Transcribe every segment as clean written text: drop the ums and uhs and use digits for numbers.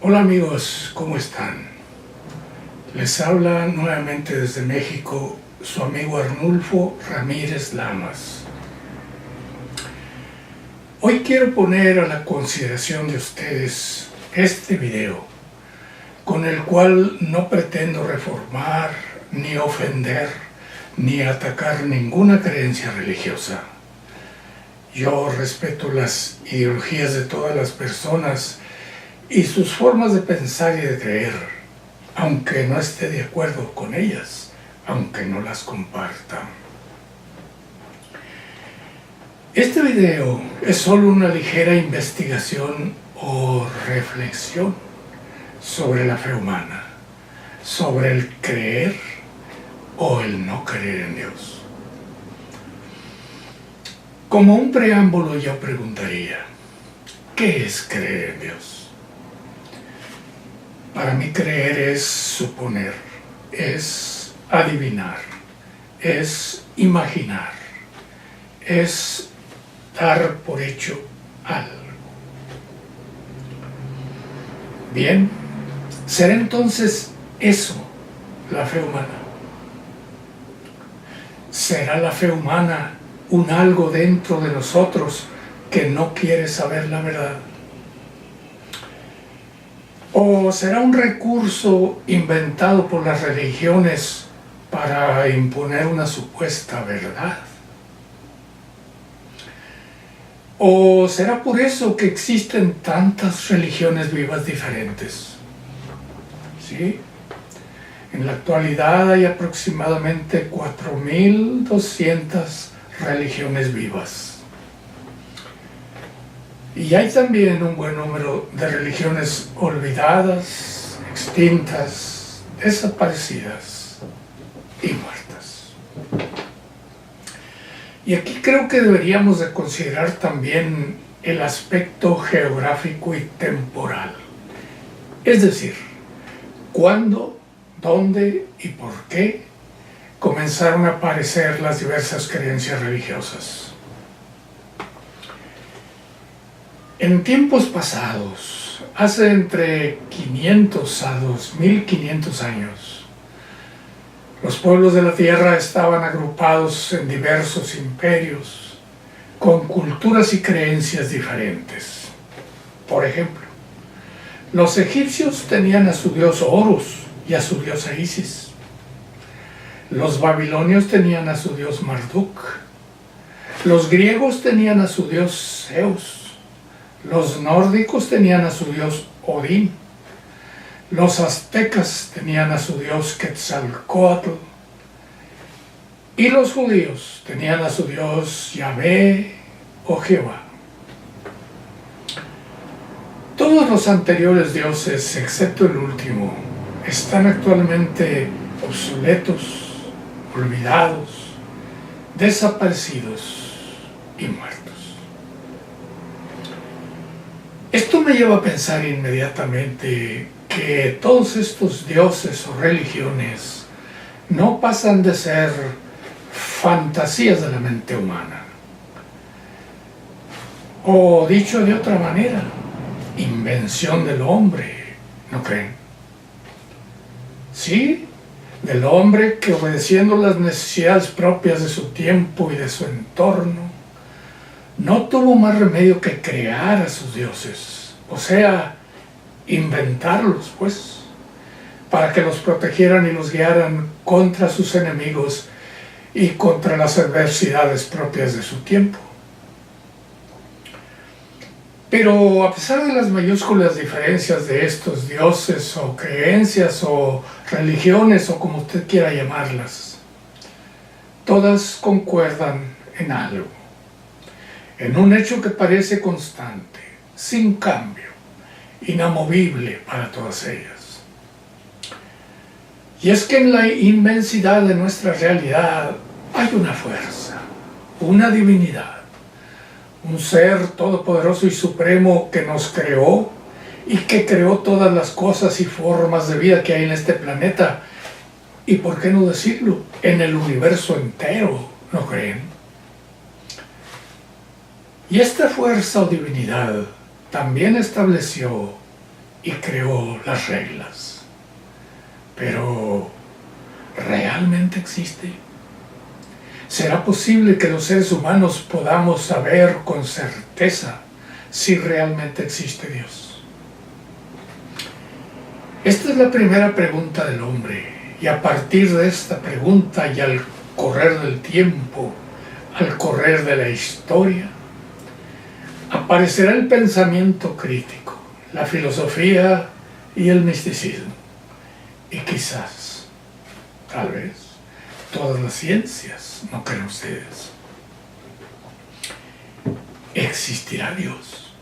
Hola amigos, ¿cómo están? Les habla nuevamente desde México su amigo Arnulfo Ramírez Lamas. Hoy quiero poner a la consideración de ustedes este video, con el cual no pretendo reformar, ni ofender, ni atacar ninguna creencia religiosa. Yo respeto las ideologías de todas las personas y sus formas de pensar y de creer, aunque no esté de acuerdo con ellas, aunque no las comparta. Este video es solo una ligera investigación o reflexión sobre la fe humana, sobre el creer o el no creer en Dios. Como un preámbulo yo preguntaría, ¿qué es creer en Dios? Para mí creer es suponer, es adivinar, es imaginar, es dar por hecho algo. Bien, ¿será entonces eso la fe humana? ¿Será la fe humana un algo dentro de nosotros que no quiere saber la verdad? ¿O será un recurso inventado por las religiones para imponer una supuesta verdad? ¿O será por eso que existen tantas religiones vivas diferentes? ¿Sí? En la actualidad hay aproximadamente 4.200 religiones vivas. Y hay también un buen número de religiones olvidadas, extintas, desaparecidas y muertas. Y aquí creo que deberíamos de considerar también el aspecto geográfico y temporal. Es decir, cuándo, dónde y por qué comenzaron a aparecer las diversas creencias religiosas. En tiempos pasados, hace entre 500 a 2500 años, los pueblos de la tierra estaban agrupados en diversos imperios, con culturas y creencias diferentes. Por ejemplo, los egipcios tenían a su dios Horus y a su diosa Isis. Los babilonios tenían a su dios Marduk. Los griegos tenían a su dios Zeus. Los nórdicos tenían a su dios Odín. Los aztecas tenían a su dios Quetzalcóatl. Y los judíos tenían a su dios Yahvé o Jehová. Todos los anteriores dioses, excepto el último, están actualmente obsoletos, olvidados, desaparecidos y muertos. Esto me lleva a pensar inmediatamente que todos estos dioses o religiones no pasan de ser fantasías de la mente humana. O dicho de otra manera, invención del hombre, ¿no creen? Sí, del hombre que, obedeciendo las necesidades propias de su tiempo y de su entorno, no tuvo más remedio que crear a sus dioses, o sea, inventarlos, pues, para que los protegieran y los guiaran contra sus enemigos y contra las adversidades propias de su tiempo. Pero a pesar de las mayúsculas diferencias de estos dioses o creencias o religiones o como usted quiera llamarlas, todas concuerdan en algo, en un hecho que parece constante, sin cambio, inamovible para todas ellas. Y es que en la inmensidad de nuestra realidad hay una fuerza, una divinidad, un ser todopoderoso y supremo que nos creó y que creó todas las cosas y formas de vida que hay en este planeta y, por qué no decirlo, en el universo entero, ¿no creen? Y esta fuerza o divinidad también estableció y creó las reglas. Pero, ¿realmente existe? ¿Será posible que los seres humanos podamos saber con certeza si realmente existe Dios? Esta es la primera pregunta del hombre, y a partir de esta pregunta y al correr del tiempo, al correr de la historia, aparecerá el pensamiento crítico, la filosofía y el misticismo, y quizás, tal vez, todas las ciencias. ¿No creen ustedes? ¿Existirá Dios?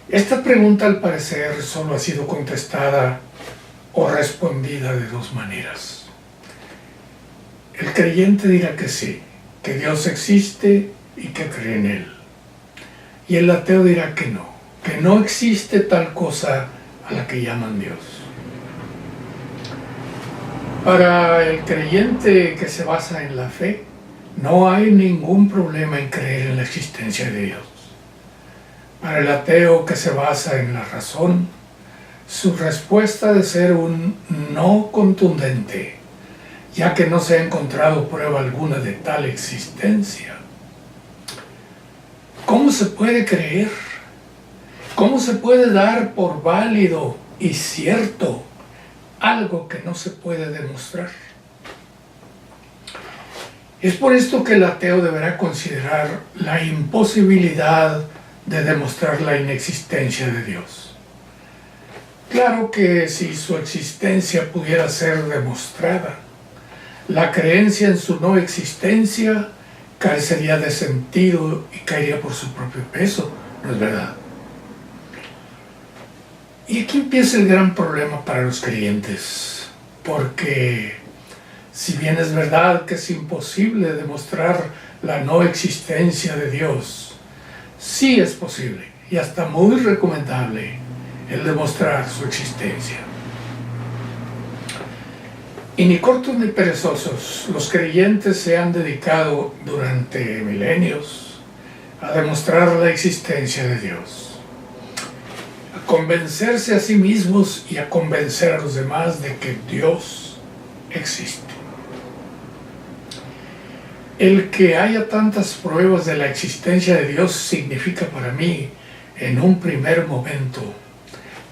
Esta pregunta, al parecer, solo ha sido contestada o respondida de dos maneras. El creyente dirá que sí, que Dios existe y que cree en Él. Y el ateo dirá que no existe tal cosa a la que llaman Dios. Para el creyente que se basa en la fe, no hay ningún problema en creer en la existencia de Dios. Para el ateo que se basa en la razón, su respuesta ha de ser un no contundente, ya que no se ha encontrado prueba alguna de tal existencia. ¿Cómo se puede creer? ¿Cómo se puede dar por válido y cierto algo que no se puede demostrar? Es por esto que el ateo deberá considerar la imposibilidad de demostrar la inexistencia de Dios. Claro que si su existencia pudiera ser demostrada, la creencia en su no existencia carecería de sentido y caería por su propio peso, ¿no es verdad? Y aquí empieza el gran problema para los creyentes, porque si bien es verdad que es imposible demostrar la no existencia de Dios, sí es posible y hasta muy recomendable el demostrar su existencia. Y ni cortos ni perezosos, los creyentes se han dedicado durante milenios a demostrar la existencia de Dios, a convencerse a sí mismos y a convencer a los demás de que Dios existe. El que haya tantas pruebas de la existencia de Dios significa para mí, en un primer momento,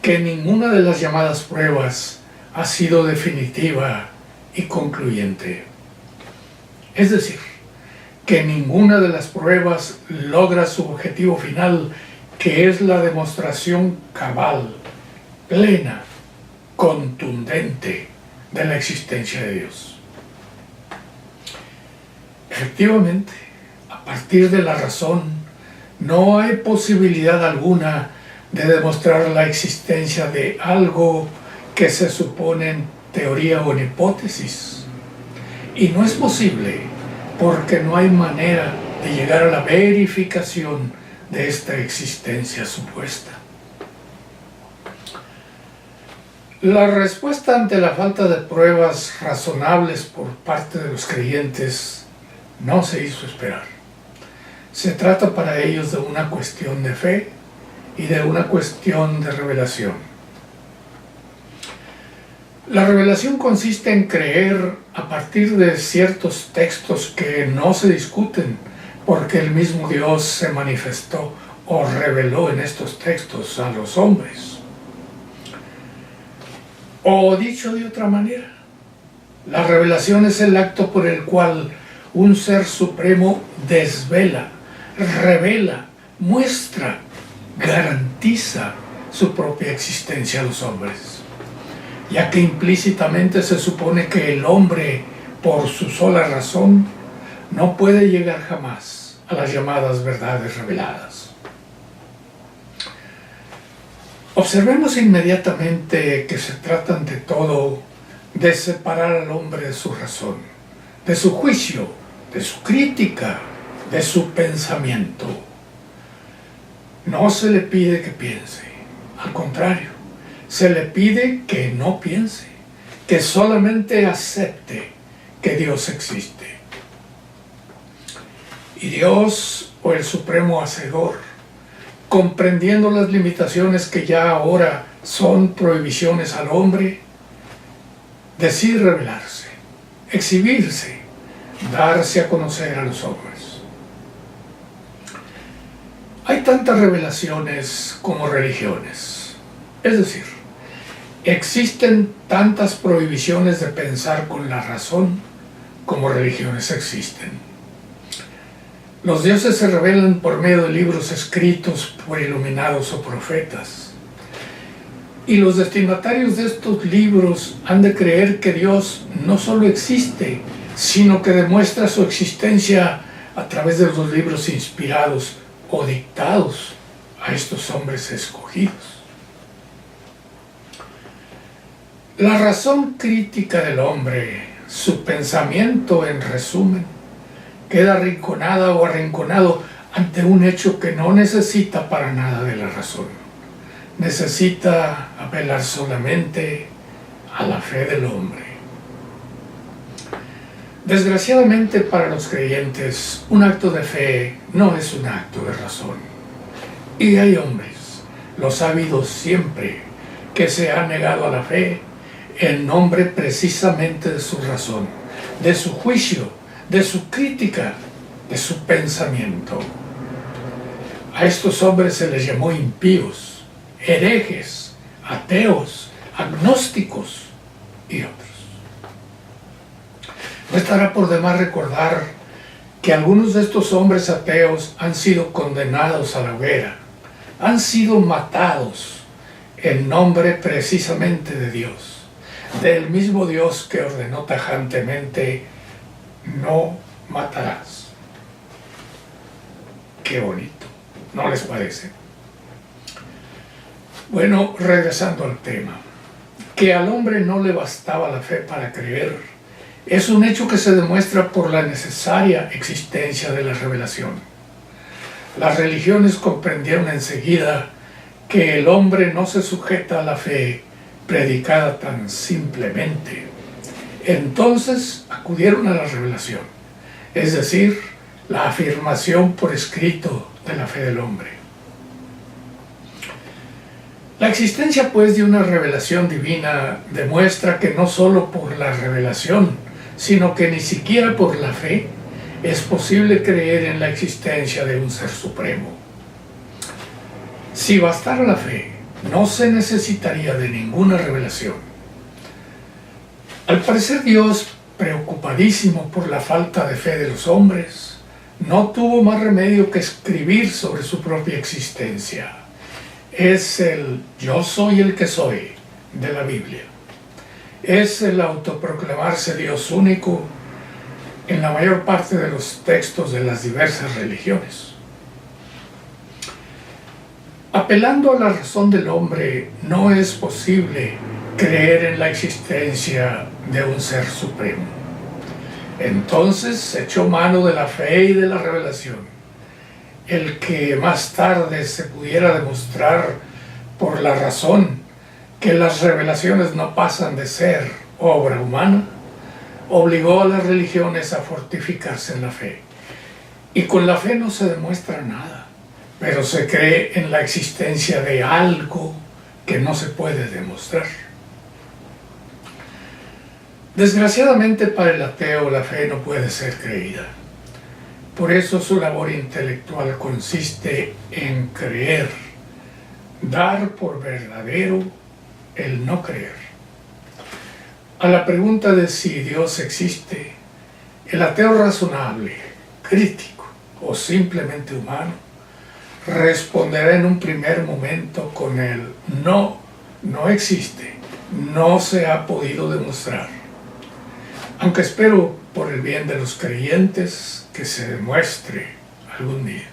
que ninguna de las llamadas pruebas ha sido definitiva y concluyente. Es decir, que ninguna de las pruebas logra su objetivo final, que es la demostración cabal, plena, contundente de la existencia de Dios. Efectivamente, a partir de la razón, no hay posibilidad alguna de demostrar la existencia de algo que se supone en teoría o en hipótesis. Y no es posible porque no hay manera de llegar a la verificación de esta existencia supuesta. La respuesta ante la falta de pruebas razonables por parte de los creyentes no se hizo esperar. Se trata para ellos de una cuestión de fe y de una cuestión de revelación. La revelación consiste en creer a partir de ciertos textos que no se discuten, porque el mismo Dios se manifestó o reveló en estos textos a los hombres. O dicho de otra manera, la revelación es el acto por el cual un ser supremo desvela, revela, muestra, garantiza su propia existencia a los hombres, ya que implícitamente se supone que el hombre, por su sola razón, no puede llegar jamás a las llamadas verdades reveladas. Observemos inmediatamente que se trata ante todo de separar al hombre de su razón, de su juicio, de su crítica, de su pensamiento. No se le pide que piense, al contrario, se le pide que no piense, que solamente acepte que Dios existe. Y Dios, o el Supremo Hacedor, comprendiendo las limitaciones que ya ahora son prohibiciones al hombre decir revelarse, exhibirse, darse a conocer a los hombres. Hay tantas revelaciones como religiones, es decir, existen tantas prohibiciones de pensar con la razón como religiones existen. Los dioses se revelan por medio de libros escritos por iluminados o profetas. Y los destinatarios de estos libros han de creer que Dios no solo existe, sino que demuestra su existencia a través de los libros inspirados o dictados a estos hombres escogidos. La razón crítica del hombre, su pensamiento en resumen, queda arrinconada o arrinconado ante un hecho que no necesita para nada de la razón. Necesita apelar solamente a la fe del hombre. Desgraciadamente para los creyentes, un acto de fe no es un acto de razón. Y hay hombres, los ha habido siempre, que se han negado a la fe en nombre precisamente de su razón, de su juicio, de su crítica, de su pensamiento. A estos hombres se les llamó impíos, herejes, ateos, agnósticos y otros. No estará por demás recordar que algunos de estos hombres ateos han sido condenados a la hoguera, han sido matados en nombre precisamente de Dios, del mismo Dios que ordenó tajantemente: no matarás. Qué bonito, ¿no les parece? Bueno, regresando al tema, que al hombre no le bastaba la fe para creer, es un hecho que se demuestra por la necesaria existencia de la revelación. Las religiones comprendieron enseguida que el hombre no se sujeta a la fe predicada tan simplemente. Entonces acudieron a la revelación, es decir, la afirmación por escrito de la fe del hombre. La existencia, pues, de una revelación divina demuestra que no solo por la revelación, sino que ni siquiera por la fe es posible creer en la existencia de un ser supremo. Si bastara la fe, no se necesitaría de ninguna revelación. Al parecer, Dios, preocupadísimo por la falta de fe de los hombres, no tuvo más remedio que escribir sobre su propia existencia. Es el yo soy el que soy de la Biblia. Es el autoproclamarse Dios único en la mayor parte de los textos de las diversas religiones. Apelando a la razón del hombre, no es posible creer en la existencia de un ser supremo. Entonces se echó mano de la fe y de la revelación, el que más tarde se pudiera demostrar por la razón que las revelaciones no pasan de ser obra humana, obligó a las religiones a fortificarse en la fe. Y con la fe no se demuestra nada, pero se cree en la existencia de algo que no se puede demostrar. Desgraciadamente para el ateo la fe no puede ser creída. Por eso su labor intelectual consiste en creer, dar por verdadero el no creer. A la pregunta de si Dios existe, el ateo razonable, crítico o simplemente humano responderá en un primer momento con el no, no existe, no se ha podido demostrar. Aunque espero por el bien de los creyentes que se demuestre algún día.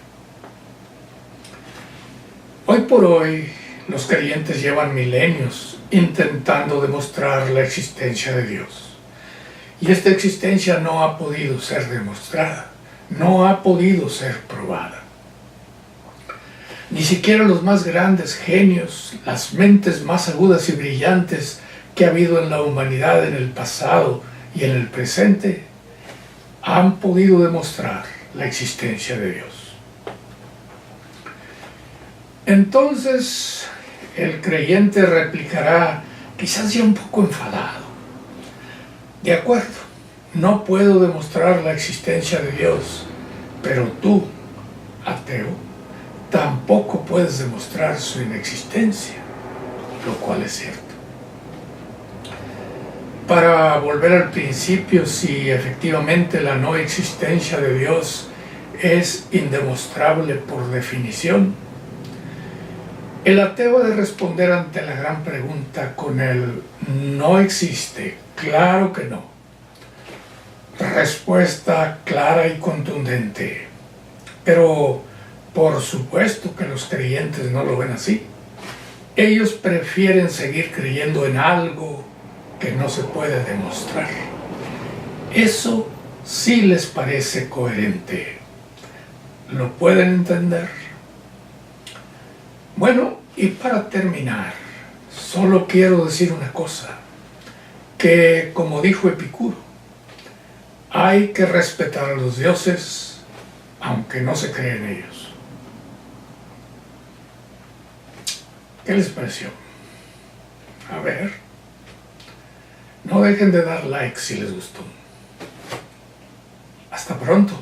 Hoy por hoy los creyentes llevan milenios intentando demostrar la existencia de Dios. Y esta existencia no ha podido ser demostrada, no ha podido ser probada. Ni siquiera los más grandes genios, las mentes más agudas y brillantes que ha habido en la humanidad en el pasado y en el presente, han podido demostrar la existencia de Dios. Entonces, El creyente replicará, quizás ya un poco enfadado: de acuerdo, no puedo demostrar la existencia de Dios, pero tú, ateo, tampoco puedes demostrar su inexistencia, lo cual es cierto. Para volver al principio, si efectivamente la no existencia de Dios es indemostrable por definición, el ateo ha de responder ante la gran pregunta con el no existe, claro que no. Respuesta clara y contundente. Pero por supuesto que los creyentes no lo ven así. Ellos prefieren seguir creyendo en algo que no se puede demostrar. Eso sí les parece coherente. ¿Lo pueden entender? Bueno, y para terminar, solo quiero decir una cosa, que como dijo Epicuro, hay que respetar a los dioses, aunque no se cree en ellos. ¿Qué les pareció? A ver, no dejen de dar like si les gustó. Hasta pronto.